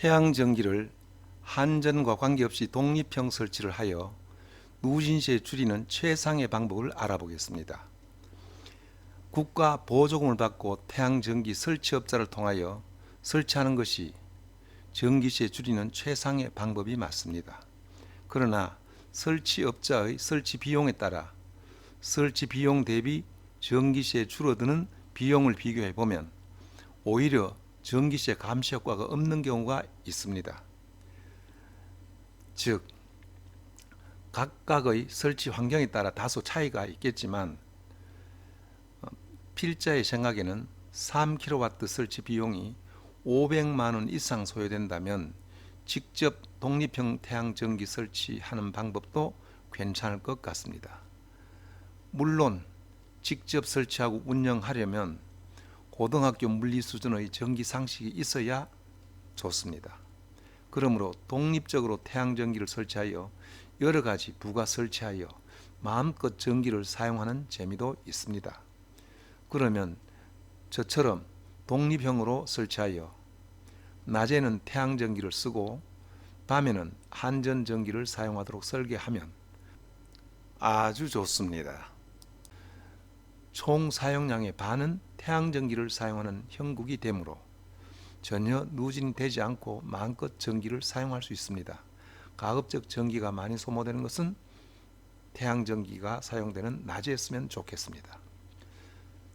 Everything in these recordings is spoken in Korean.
태양전기를 한전과 관계없이 독립형 설치를 하여 누진시에 줄이는 최상의 방법을 알아보겠습니다. 국가 보조금을 받고 태양전기 설치업자를 통하여 설치하는 것이 전기세 줄이는 최상의 방법이 맞습니다. 그러나 설치업자의 설치 비용에 따라 설치 비용 대비 전기세 줄어드는 비용을 비교해 보면 오히려 전기세 감시 효과가 없는 경우가 있습니다. 즉, 각각의 설치 환경에 따라 다소 차이가 있겠지만 필자의 생각에는 3kW 설치 비용이 500만 원 이상 소요된다면 직접 독립형 태양전기 설치하는 방법도 괜찮을 것 같습니다. 물론 직접 설치하고 운영하려면 고등학교 물리 수준의 전기 상식이 있어야 좋습니다. 그러므로 독립적으로 태양전기를 설치하여 여러 가지 부가 설치하여 마음껏 전기를 사용하는 재미도 있습니다. 그러면 저처럼 독립형으로 설치하여 낮에는 태양전기를 쓰고 밤에는 한전전기를 사용하도록 설계하면 아주 좋습니다. 총 사용량의 반은 태양전기를 사용하는 형국이 되므로 전혀 누진이 되지 않고 마음껏 전기를 사용할 수 있습니다. 가급적 전기가 많이 소모되는 것은 태양전기가 사용되는 낮에 쓰면 좋겠습니다.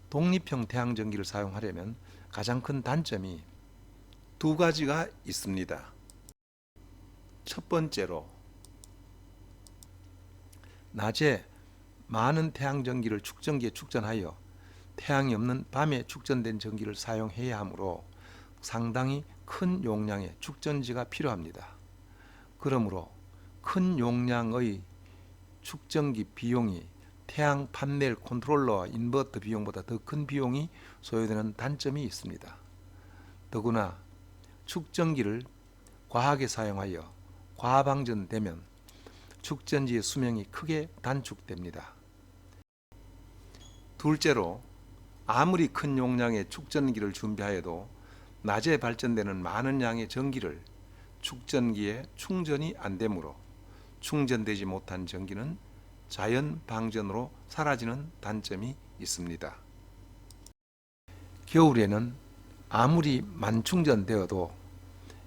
독립형 태양전기를 사용하려면 가장 큰 단점이 두 가지가 있습니다. 첫 번째로 낮에 많은 태양전기를 축전기에 축전하여 태양이 없는 밤에 축전된 전기를 사용해야 하므로 상당히 큰 용량의 축전지가 필요합니다. 그러므로 큰 용량의 축전기 비용이 태양 판넬 컨트롤러와 인버터 비용보다 더 큰 비용이 소요되는 단점이 있습니다. 더구나 축전기를 과하게 사용하여 과방전되면 축전지의 수명이 크게 단축됩니다. 둘째로 아무리 큰 용량의 축전기를 준비하여도 낮에 발전되는 많은 양의 전기를 축전기에 충전이 안 되므로 충전되지 못한 전기는 자연 방전으로 사라지는 단점이 있습니다. 겨울에는 아무리 만충전되어도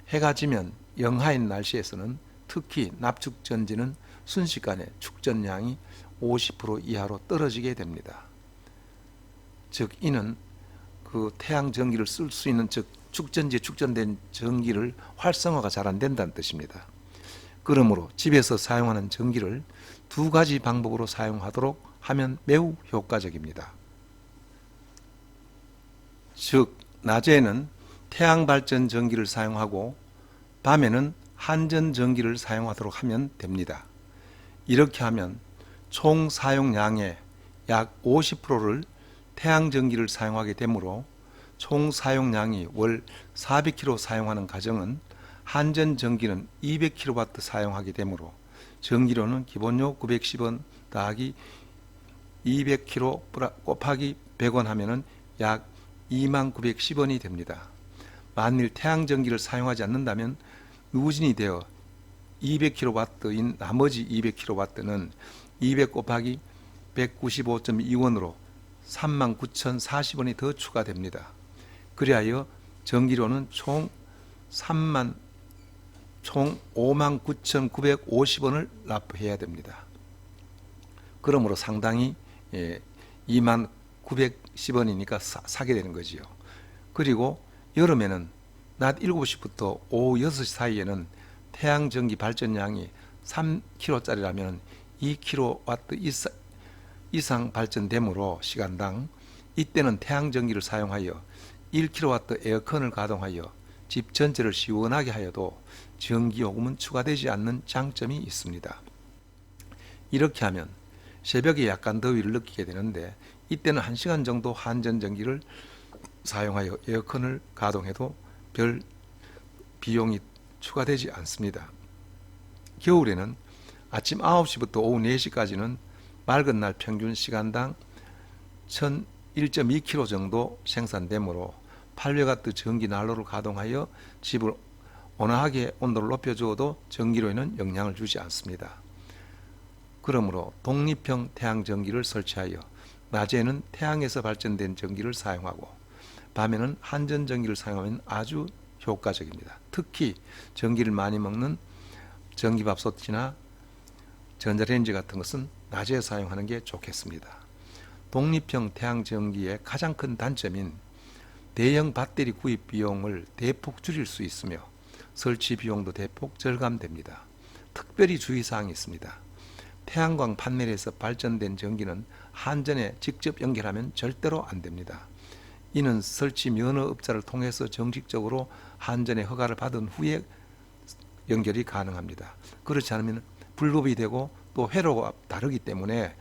해가 지면 영하인 날씨에서는 특히 납축전지는 순식간에 축전량이 50% 이하로 떨어지게 됩니다. 즉 이는 그 태양 전기를 쓸 수 있는 즉 축전지에 축전된 전기를 활성화가 잘 안 된다는 뜻입니다. 그러므로 집에서 사용하는 전기를 두 가지 방법으로 사용하도록 하면 매우 효과적입니다. 즉 낮에는 태양 발전 전기를 사용하고 밤에는 한전 전기를 사용하도록 하면 됩니다. 이렇게 하면 총 사용량의 약 50%를 태양 전기를 사용하게 되므로 총 사용량이 월 400kW 사용하는 가정은 한전 전기는 200kW 사용하게 되므로 전기료는 기본료 910원 더하기 200kW 곱하기 100원 하면은 약 2910원이 됩니다. 만일 태양 전기를 사용하지 않는다면 누진이 되어 200kW인 나머지 200kW는 200 곱하기 195.2원으로 39,040원이 더 추가됩니다. 그리하여 전기료는 총 59,950원을 납부해야 됩니다. 그러므로 상당히 2910원이니까 사게 되는 거지요. 그리고 여름에는 낮 7시부터 오후 6시 사이에는 태양전기 발전량이 3kW짜리라면 2kW 이상 발전되므로 시간당 이때는 태양전기를 사용하여 1kW 에어컨을 가동하여 집 전체를 시원하게 하여도 전기요금은 추가되지 않는 장점이 있습니다. 이렇게 하면 새벽에 약간 더위를 느끼게 되는데 이때는 1시간 정도 한전전기를 사용하여 에어컨을 가동해도 별 비용이 추가되지 않습니다. 겨울에는 아침 9시부터 오후 4시까지는 맑은 날 평균 시간당 1,001.2kW 정도 생산되므로 800W 전기 난로를 가동하여 집을 온화하게 온도를 높여주어도 전기료에는 영향을 주지 않습니다. 그러므로 독립형 태양전기를 설치하여 낮에는 태양에서 발전된 전기를 사용하고 밤에는 한전전기를 사용하면 아주 효과적입니다. 특히 전기를 많이 먹는 전기밥솥이나 전자레인지 같은 것은 낮에 사용하는 게 좋겠습니다. 독립형 태양전기의 가장 큰 단점인 대형 배터리 구입 비용을 대폭 줄일 수 있으며 설치 비용도 대폭 절감됩니다. 특별히 주의사항이 있습니다. 태양광 판넬에서 발전된 전기는 한전에 직접 연결하면 절대로 안 됩니다. 이는 설치 면허업자를 통해서 정식적으로 한전의 허가를 받은 후에 연결이 가능합니다. 그렇지 않으면 불법이 되고 또 회로가 다르기 때문에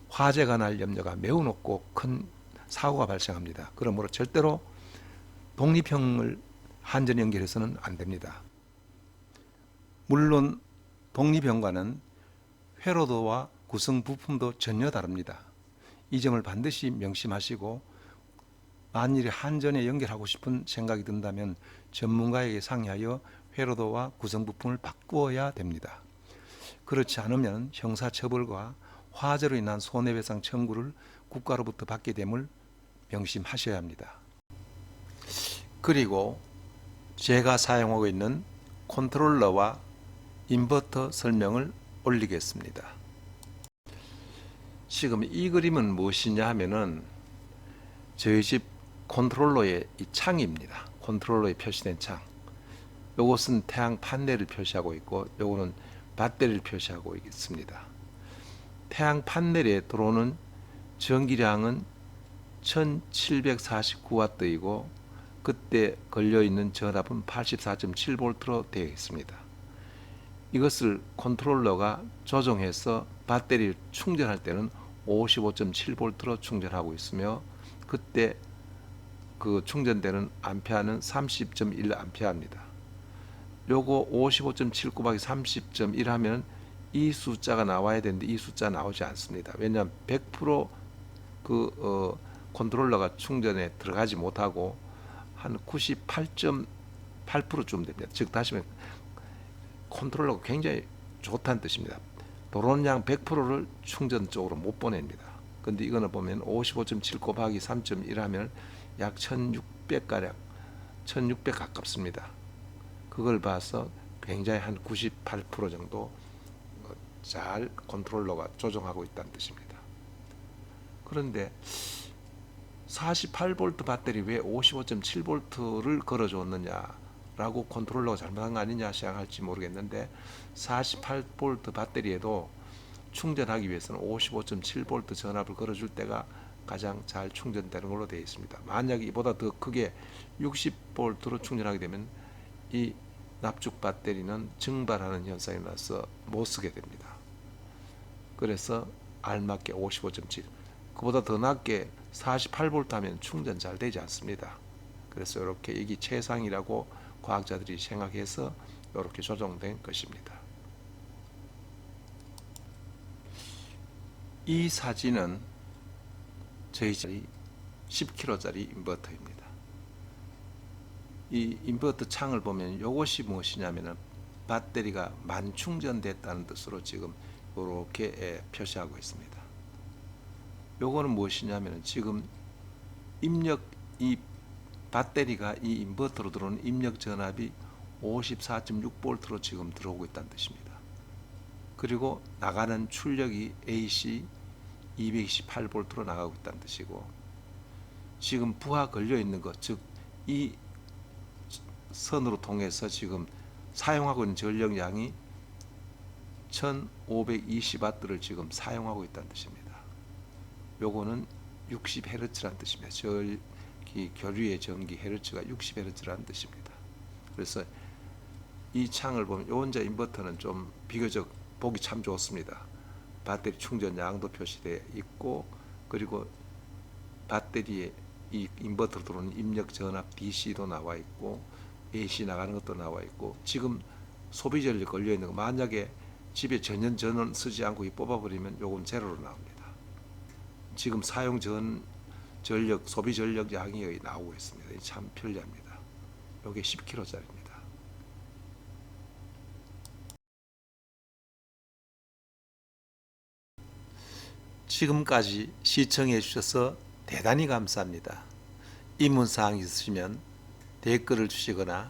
화재가 날 염려가 매우 높고 큰 사고가 발생합니다. 그러므로 절대로 독립형을 한전 연결해서는 안 됩니다. 물론 독립형과는 회로도와 구성 부품도 전혀 다릅니다. 이 점을 반드시 명심하시고 만일에 한전에 연결하고 싶은 생각이 든다면 전문가에게 상의하여 회로도와 구성 부품을 바꾸어야 됩니다. 그렇지 않으면 형사처벌과 화재로 인한 손해배상 청구를 국가로부터 받게 됨을 명심하셔야 합니다. 그리고 제가 사용하고 있는 컨트롤러와 인버터 설명을 올리겠습니다. 지금 이 그림은 무엇이냐 하면은 저희 집 컨트롤러의 이 창입니다. 컨트롤러에 표시된 창. 요것은 태양 판넬을 표시하고 있고 요거는 배터리를 표시하고 있습니다. 태양 판넬에 들어오는 전기량은 1749W이고 그때 걸려있는 전압은 84.7V로 되어 있습니다. 이것을 컨트롤러가 조정해서 배터리를 충전할 때는 55.7V로 충전하고 있으며 그때 그 충전되는 암페어는 30.1A입니다. 요거 55.7 곱하기 30.1 하면 이 숫자가 나와야 되는데 이 숫자 나오지 않습니다. 왜냐하면 100% 컨트롤러가 충전에 들어가지 못하고 한 98.8%쯤 됩니다. 즉 다시 말해 컨트롤러가 굉장히 좋다는 뜻입니다. 들어오는 양 100%를 충전 쪽으로 못 보냅니다. 근데 이거는 보면 55.7 곱하기 3.1 하면 약 1600가량 1600 가깝습니다. 그걸 봐서 굉장히 한 98% 정도 잘 컨트롤러가 조정하고 있다는 뜻입니다. 그런데 48V 배터리 왜 55.7V를 걸어줬느냐라고 컨트롤러가 잘못한 거 아니냐 생각할지 모르겠는데 48V 배터리에도 충전하기 위해서는 55.7V 전압을 걸어줄 때가 가장 잘 충전되는 걸로 되어 있습니다. 만약 이보다 더 크게 60V로 충전하게 되면 이 납축 배터리는 증발하는 현상이 나서 못 쓰게 됩니다. 그래서 알맞게 55.7 그보다 더 낮게 48V 하면 충전 잘 되지 않습니다. 그래서 이렇게 이게 최상이라고 과학자들이 생각해서 이렇게 조정된 것입니다. 이 사진은 저희 집이 10kg짜리 인버터입니다. 이 인버터 창을 보면 이것이 무엇이냐면 배터리가 만충전됐다는 뜻으로 지금 이렇게 표시하고 있습니다. 요거는 무엇이냐면 지금 입력 이 배터리가 이 인버터로 들어오는 입력 전압이 54.6V로 지금 들어오고 있다는 뜻입니다. 그리고 나가는 출력이 AC 228V로 나가고 있다는 뜻이고 지금 부하 걸려 있는 것, 즉 이 선으로 통해서 지금 사용하고 있는 전력량이 1520W를 지금 사용하고 있다는 뜻입니다. 요거는 60Hz라는 뜻입니다. 전기 교류의 전기 헤르츠가 60Hz라는 뜻입니다. 그래서 이 창을 보면 요 혼자 인버터는 좀 비교적 보기 참 좋습니다. 배터리 충전량도 표시되어 있고 그리고 배터리에 이 인버터로 들어오는 입력 전압 DC도 나와 있고 AC 나가는 것도 나와 있고 지금 소비 전력 걸려 있는 거 만약에 집에 전원 쓰지 않고 뽑아버리면 요건 제로로 나옵니다. 지금 사용 전 전력 소비 전력 양이 나오고 있습니다. 참 편리합니다. 요게 10kg짜리입니다. 지금까지 시청해 주셔서 대단히 감사합니다. 의문사항 있으시면 댓글을 주시거나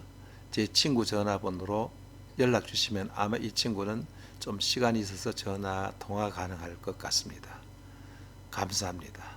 제 친구 전화번호로 연락 주시면 아마 이 친구는 좀 시간이 있어서 전화 통화 가능할 것 같습니다. 감사합니다.